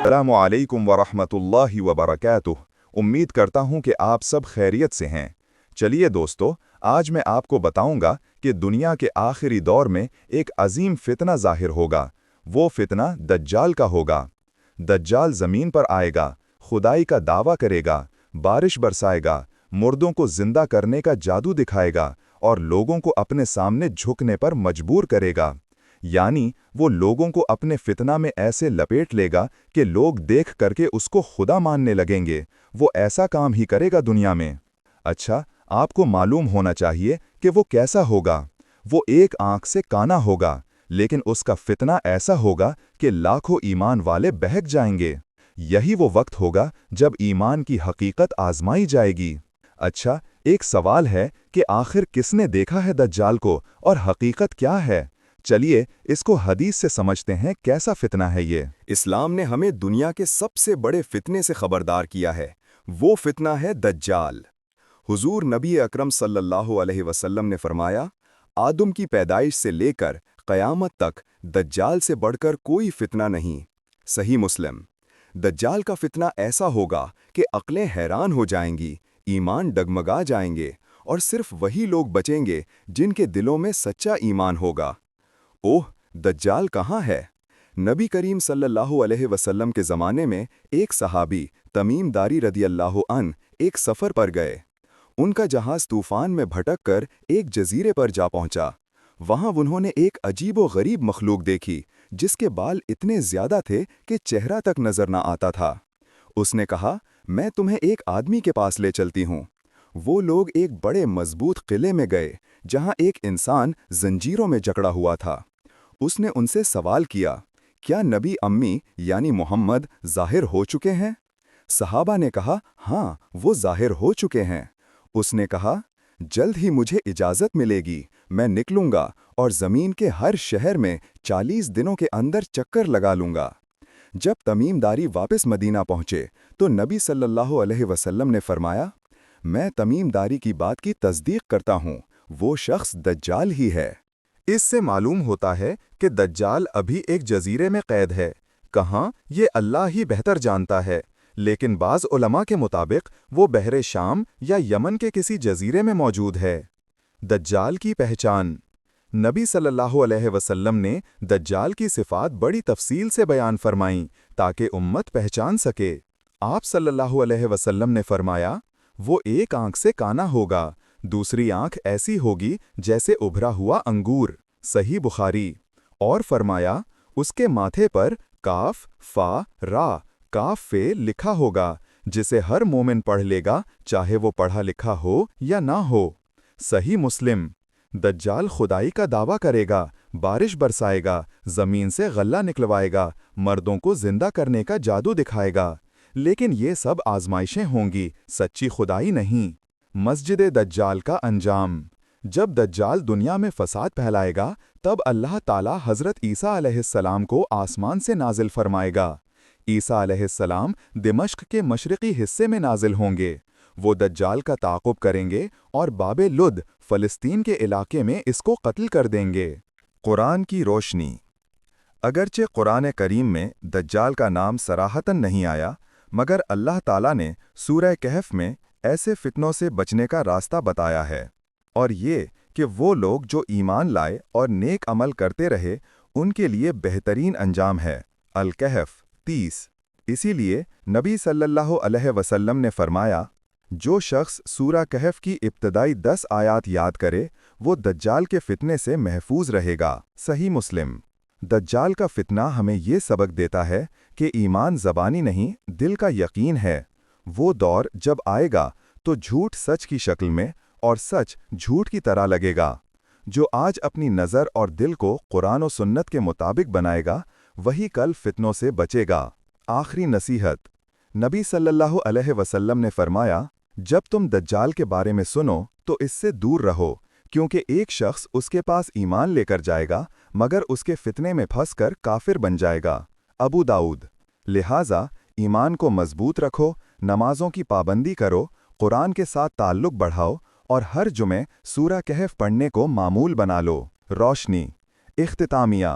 अस्सलामु अलैकुम वरहमतुल्लाहि वबरकातुह। उम्मीद करता हूँ कि आप सब खैरियत से हैं। चलिए दोस्तों, आज मैं आपको बताऊंगा कि दुनिया के आखिरी दौर में एक अजीम फितना ज़ाहिर होगा। वो फितना दज्जाल का होगा। दज्जाल ज़मीन पर आएगा, खुदाई का दावा करेगा, बारिश बरसाएगा, मुर्दों को जिंदा करने का जादू दिखाएगा और लोगों को अपने सामने झुकने पर मजबूर करेगा। यानी वो लोगों को अपने फितना में ऐसे लपेट लेगा कि लोग देख करके उसको खुदा मानने लगेंगे। वो ऐसा काम ही करेगा दुनिया में। अच्छा, आपको मालूम होना चाहिए कि वो कैसा होगा। वो एक आंख से काना होगा, लेकिन उसका फितना ऐसा होगा कि लाखों ईमान वाले बहक जाएंगे। यही वो वक्त होगा जब ईमान की हकीकत आजमाई जाएगी। अच्छा, एक सवाल है कि आखिर किसने देखा है दज्जाल को और हकीकत क्या है? चलिए इसको हदीस से समझते हैं कैसा फितना है ये। इस्लाम ने हमें दुनिया के सबसे बड़े फितने से खबरदार किया है। वो फितना है दज्जाल। हुजूर नबी अकरम सल्लल्लाहु अलैहि वसल्लम ने फरमाया, आदम की पैदाइश से लेकर क़यामत तक दज्जाल से बढ़कर कोई फितना नहीं। सही मुस्लिम। दज्जाल का फितना ऐसा होगा कि अक्लें हैरान हो जाएंगी, ईमान डगमगा जाएंगे और सिर्फ वही लोग बचेंगे जिनके दिलों में सच्चा ईमान होगा। ओह, दज्जाल कहाँ है? नबी करीम सल्लल्लाहु अलैहि वसल्लम के ज़माने में एक सहाबी तमीम दारी रदियल्लाहु अन्हु एक सफ़र पर गए। उनका जहाज़ तूफ़ान में भटक कर एक जजीरे पर जा पहुंचा। वहां उन्होंने एक अजीबो गरीब मखलूक देखी जिसके बाल इतने ज़्यादा थे कि चेहरा तक नज़र न आता था। उसने कहा, मैं तुम्हें एक आदमी के पास ले चलती हूँ। वो लोग एक बड़े मजबूत किले में गए जहां एक इंसान जंजीरों में जकड़ा हुआ था। उसने उनसे सवाल किया, क्या नबी अम्मी यानी मोहम्मद ज़ाहिर हो चुके हैं? सहाबा ने कहा, हाँ, वो ज़ाहिर हो चुके हैं। उसने कहा, जल्द ही मुझे इजाज़त मिलेगी, मैं निकलूंगा और ज़मीन के हर शहर में 40 दिनों के अंदर चक्कर लगा लूंगा। जब तमीमदारी वापस मदीना पहुंचे तो नबी सल्लल्लाहु अलैहि वसल्लम ने फरमाया, मैं तमीमदारी की बात की तस्दीक करता हूँ, वो शख्स दज्जाल ही है। इससे मालूम होता है कि दज्जाल अभी एक जजीरे में कैद है। कहाँ, ये अल्लाह ही बेहतर जानता है, लेकिन बाज़ उलमा के मुताबिक वो बहरे शाम या यमन के किसी जजीरे में मौजूद है। दज्जाल की पहचान। नबी सल्लल्लाहु अलैहि वसल्लम ने दज्जाल की सिफ़ात बड़ी तफसील से बयान फरमाईं ताकि उम्मत पहचान सके। आप सल्लल्लाहु अलैहि वसल्लम ने फरमाया, वो एक आंख से काना होगा, दूसरी आंख ऐसी होगी जैसे उभरा हुआ अंगूर। सही बुखारी। और फरमाया, उसके माथे पर काफ फा रा काफ फे लिखा होगा, जिसे हर मोमिन पढ़ लेगा, चाहे वो पढ़ा लिखा हो या ना हो। सही मुस्लिम। दज्जाल खुदाई का दावा करेगा, बारिश बरसाएगा, जमीन से गल्ला निकलवाएगा, मर्दों को जिंदा करने का जादू दिखाएगा। लेकिन ये सब आजमाइशें होंगी, सच्ची खुदाई नहीं। मस्जिद दज्जाल का अंजाम। जब दज्जाल दुनिया में फसाद फैलाएगा, तब अल्लाह ताला हज़रत ईसा अलैहिस्सलाम को आसमान से नाजिल फरमाएगा। ईसा अलैहिस्सलाम दिमश्क के मशरिकी हिस्से में नाजिल होंगे। वो दज्जाल का ताक़ुब करेंगे और बाबे लुद फ़लस्तीन के इलाके में इसको कत्ल कर देंगे। कुरान की रोशनी। अगरचे कुरान करीम में दज्जाल का नाम सराहतन नहीं आया, मगर अल्लाह ताला ने सूरह कहफ में ऐसे फितनों से बचने का रास्ता बताया है, और ये कि वो लोग जो ईमान लाए और नेक अमल करते रहे, उनके लिए बेहतरीन अंजाम है। अल-कहफ 30। इसीलिए नबी सल्लल्लाहु अलैहि वसल्लम ने फरमाया, जो शख्स सूरा कहफ की इब्तदाई 10 आयात याद करे, वो दज्जाल के फितने से महफूज रहेगा। सही मुस्लिम। दज्जाल का फितना हमें ये सबक देता है कि ईमान ज़बानी नहीं, दिल का यकीन है। वो दौर जब आएगा तो झूठ सच की शक्ल में और सच झूठ की तरह लगेगा। जो आज अपनी नज़र और दिल को कुरान और सुन्नत के मुताबिक बनाएगा, वही कल फितनों से बचेगा। आखिरी नसीहत। नबी सल्लल्लाहु अलैहि वसल्लम ने फरमाया, जब तुम दज्जाल के बारे में सुनो तो इससे दूर रहो, क्योंकि एक शख्स उसके पास ईमान लेकर जाएगा, मगर उसके फितने में फंसकर काफिर बन जाएगा। अबू दाऊद। लिहाजा ईमान को मजबूत रखो, नमाजों की पाबंदी करो, कुरान के साथ ताल्लुक़ बढ़ाओ और हर जुमे सूरा कहफ पढ़ने को मामूल बना लो। रोशनी। इख्तितामिया।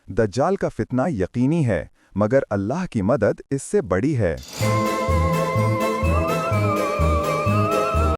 दज्जाल का फितना यकीनी है, مگر اللہ کی مدد اس سے بڑی ہے.